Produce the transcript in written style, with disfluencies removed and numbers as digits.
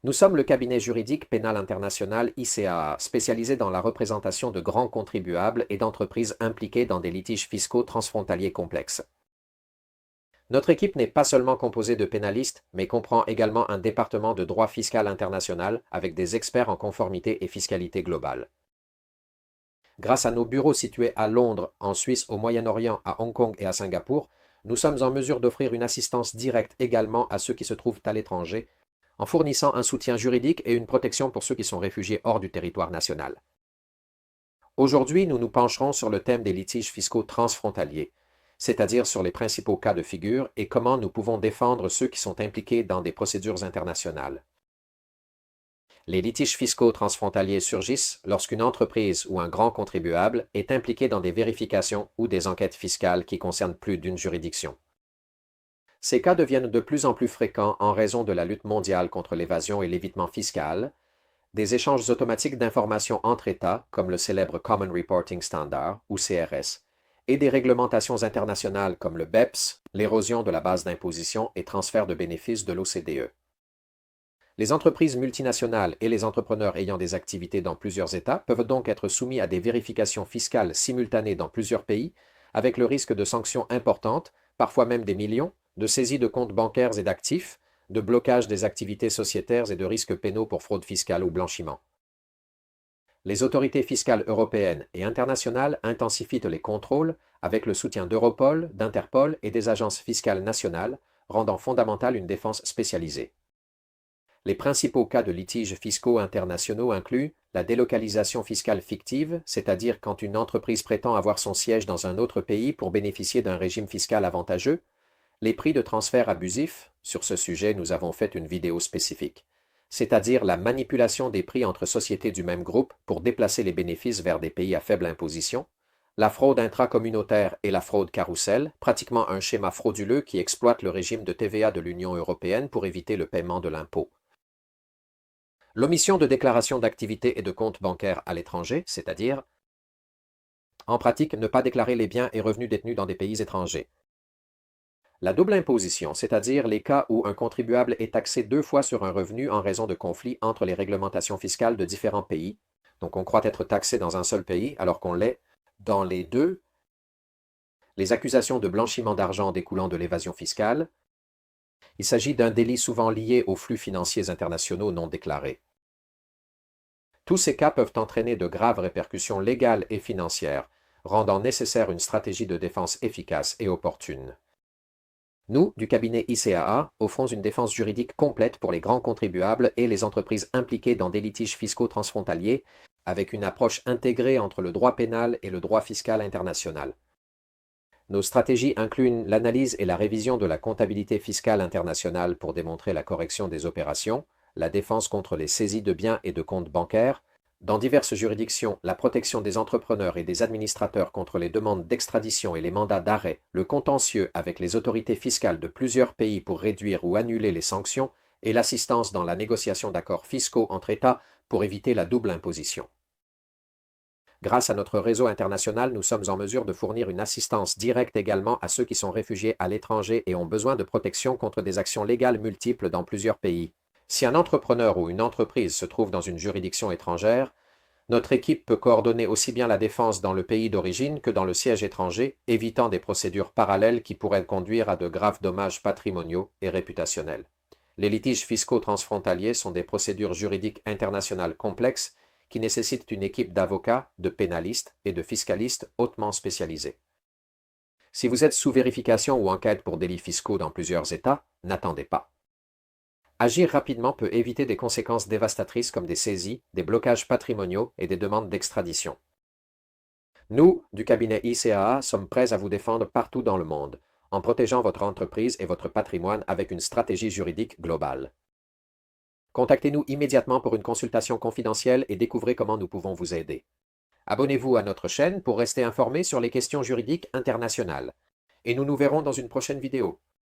Nous sommes le cabinet juridique pénal international ICAA, spécialisé dans la représentation de grands contribuables et d'entreprises impliquées dans des litiges fiscaux transfrontaliers complexes. Notre équipe n'est pas seulement composée de pénalistes, mais comprend également un département de droit fiscal international avec des experts en conformité et fiscalité globale. Grâce à nos bureaux situés à Londres, en Suisse, au Moyen-Orient, à Hong Kong et à Singapour, nous sommes en mesure d'offrir une assistance directe également à ceux qui se trouvent à l'étranger, en fournissant un soutien juridique et une protection pour ceux qui sont réfugiés hors du territoire national. Aujourd'hui, nous nous pencherons sur le thème des litiges fiscaux transfrontaliers, c'est-à-dire sur les principaux cas de figure et comment nous pouvons défendre ceux qui sont impliqués dans des procédures internationales. Les litiges fiscaux transfrontaliers surgissent lorsqu'une entreprise ou un grand contribuable est impliqué dans des vérifications ou des enquêtes fiscales qui concernent plus d'une juridiction. Ces cas deviennent de plus en plus fréquents en raison de la lutte mondiale contre l'évasion et l'évitement fiscal, des échanges automatiques d'informations entre États, comme le célèbre Common Reporting Standard, ou CRS, et des réglementations internationales comme le BEPS, l'érosion de la base d'imposition et transfert de bénéfices de l'OCDE. Les entreprises multinationales et les entrepreneurs ayant des activités dans plusieurs États peuvent donc être soumis à des vérifications fiscales simultanées dans plusieurs pays, avec le risque de sanctions importantes, parfois même des millions, de saisies de comptes bancaires et d'actifs, de blocage des activités sociétaires et de risques pénaux pour fraude fiscale ou blanchiment. Les autorités fiscales européennes et internationales intensifient les contrôles avec le soutien d'Europol, d'Interpol et des agences fiscales nationales, rendant fondamentale une défense spécialisée. Les principaux cas de litiges fiscaux internationaux incluent la délocalisation fiscale fictive, c'est-à-dire quand une entreprise prétend avoir son siège dans un autre pays pour bénéficier d'un régime fiscal avantageux, les prix de transfert abusifs, sur ce sujet nous avons fait une vidéo spécifique, c'est-à-dire la manipulation des prix entre sociétés du même groupe pour déplacer les bénéfices vers des pays à faible imposition, la fraude intracommunautaire et la fraude carrousel, pratiquement un schéma frauduleux qui exploite le régime de TVA de l'Union européenne pour éviter le paiement de l'impôt. L'omission de déclaration d'activité et de compte bancaire à l'étranger, c'est-à-dire, en pratique, ne pas déclarer les biens et revenus détenus dans des pays étrangers. La double imposition, c'est-à-dire les cas où un contribuable est taxé 2 fois sur un revenu en raison de conflits entre les réglementations fiscales de différents pays. Donc on croit être taxé dans un seul pays alors qu'on l'est dans les deux. Les accusations de blanchiment d'argent découlant de l'évasion fiscale. Il s'agit d'un délit souvent lié aux flux financiers internationaux non déclarés. Tous ces cas peuvent entraîner de graves répercussions légales et financières, rendant nécessaire une stratégie de défense efficace et opportune. Nous, du cabinet ICAA, offrons une défense juridique complète pour les grands contribuables et les entreprises impliquées dans des litiges fiscaux transfrontaliers, avec une approche intégrée entre le droit pénal et le droit fiscal international. Nos stratégies incluent l'analyse et la révision de la comptabilité fiscale internationale pour démontrer la correction des opérations, la défense contre les saisies de biens et de comptes bancaires, dans diverses juridictions, la protection des entrepreneurs et des administrateurs contre les demandes d'extradition et les mandats d'arrêt, le contentieux avec les autorités fiscales de plusieurs pays pour réduire ou annuler les sanctions, et l'assistance dans la négociation d'accords fiscaux entre États pour éviter la double imposition. Grâce à notre réseau international, nous sommes en mesure de fournir une assistance directe également à ceux qui sont réfugiés à l'étranger et ont besoin de protection contre des actions légales multiples dans plusieurs pays. Si un entrepreneur ou une entreprise se trouve dans une juridiction étrangère, notre équipe peut coordonner aussi bien la défense dans le pays d'origine que dans le siège étranger, évitant des procédures parallèles qui pourraient conduire à de graves dommages patrimoniaux et réputationnels. Les litiges fiscaux transfrontaliers sont des procédures juridiques internationales complexes qui nécessitent une équipe d'avocats, de pénalistes et de fiscalistes hautement spécialisés. Si vous êtes sous vérification ou enquête pour délits fiscaux dans plusieurs États, n'attendez pas. Agir rapidement peut éviter des conséquences dévastatrices comme des saisies, des blocages patrimoniaux et des demandes d'extradition. Nous, du cabinet ICAA, sommes prêts à vous défendre partout dans le monde, en protégeant votre entreprise et votre patrimoine avec une stratégie juridique globale. Contactez-nous immédiatement pour une consultation confidentielle et découvrez comment nous pouvons vous aider. Abonnez-vous à notre chaîne pour rester informé sur les questions juridiques internationales. Et nous nous verrons dans une prochaine vidéo.